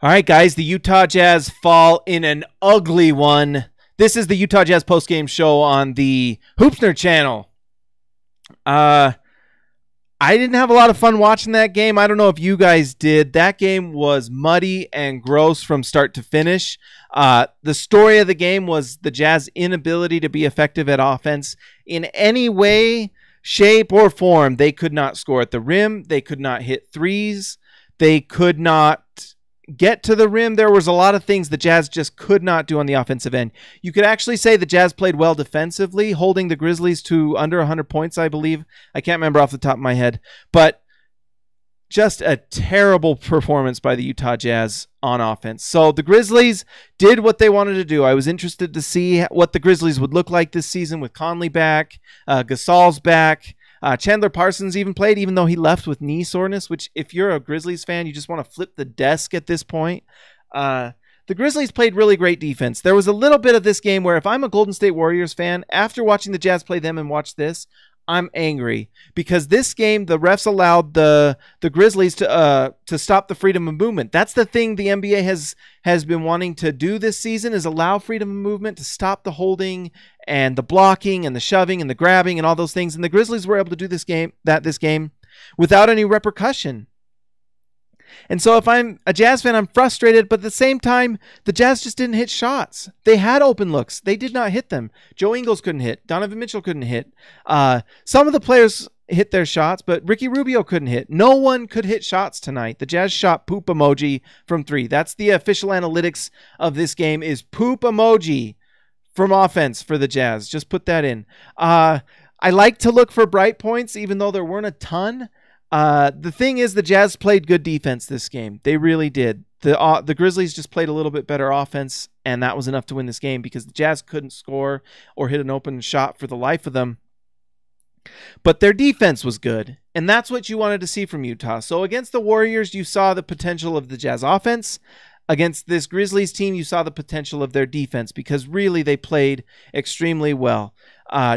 All right, guys, the Utah Jazz fall in an ugly one. This is the Utah Jazz postgame show on the Hoopsner channel. I didn't have a lot of fun watching that game. I don't know if you guys did. That game was muddy and gross from start to finish. The story of the game was the Jazz inability to be effective at offense in any way, shape, or form. They could not score at the rim. They could not hit threes. They could not get to the rim. There was a lot of things the Jazz just could not do on the offensive end. You could actually say the Jazz played well defensively, holding the Grizzlies to under 100 points, I believe. I can't remember off the top of my head, but just a terrible performance by the Utah Jazz on offense. So the Grizzlies did what they wanted to do. I was interested to see what the Grizzlies would look like this season with Conley back, Gasol's back. Chandler Parsons even played, even though he left with knee soreness, which if you're a Grizzlies fan, you just want to flip the desk at this point. The Grizzlies played really great defense. There was a little bit of this game where if I'm a Golden State Warriors fan, after watching the Jazz play them and watch this, I'm angry because this game, the refs allowed the Grizzlies to stop the freedom of movement. That's the thing the NBA has been wanting to do this season, is allow freedom of movement to stop the holding and the blocking and the shoving and the grabbing and all those things. And the Grizzlies were able to do this game without any repercussion. And so if I'm a Jazz fan, I'm frustrated, but at the same time, the Jazz just didn't hit shots. They had open looks. They did not hit them. Joe Ingles couldn't hit. Donovan Mitchell couldn't hit. Some of the players hit their shots, but Ricky Rubio couldn't hit. No one could hit shots tonight. The Jazz shot poop emoji from 3. That's the official analytics of this game, is poop emoji from offense for the Jazz. Just put that in. I like to look for bright points, even though there weren't a ton. The thing is, the Jazz played good defense this game. They really did. The Grizzlies just played a little bit better offense, and that was enough to win this game because the Jazz couldn't score or hit an open shot for the life of them. But their defense was good, and that's what you wanted to see from Utah. So against the Warriors, you saw the potential of the Jazz offense. Against this Grizzlies team, you saw the potential of their defense because really they played extremely well.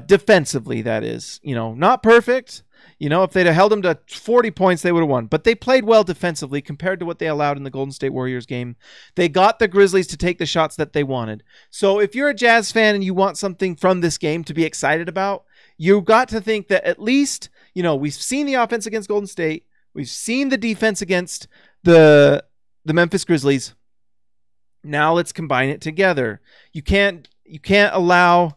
Defensively, that is. Not perfect. If they'd have held them to 40 points, they would have won. But they played well defensively compared to what they allowed in the Golden State Warriors game. They got the Grizzlies to take the shots that they wanted. So if you're a Jazz fan and you want something from this game to be excited about, you got to think that at least, we've seen the offense against Golden State. We've seen the defense against the Memphis Grizzlies. Now let's combine it together. You can't allow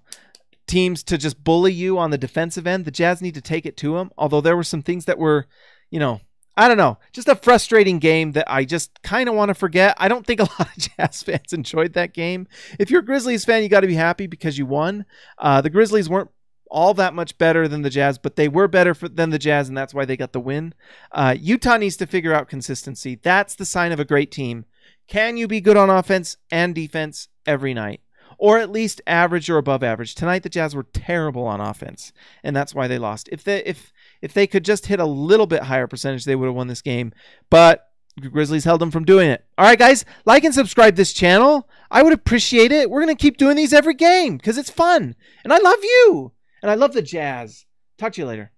teams to just bully you on the defensive end. The Jazz need to take it to them. Although there were some things that were, I don't know, just a frustrating game that I just kind of want to forget. I don't think a lot of Jazz fans enjoyed that game. If you're a Grizzlies fan, you got to be happy because you won. The Grizzlies weren't all that much better than the Jazz, but they were better than the Jazz, and that's why they got the win. Utah needs to figure out consistency. That's the sign of a great team. Can you be good on offense and defense every night? Or at least average or above average. Tonight, the Jazz were terrible on offense, and that's why they lost. If they could just hit a little bit higher percentage, they would have won this game. But the Grizzlies held them from doing it. All right, guys, like and subscribe this channel. I would appreciate it. We're going to keep doing these every game because it's fun. And I love you. And I love the Jazz. Talk to you later.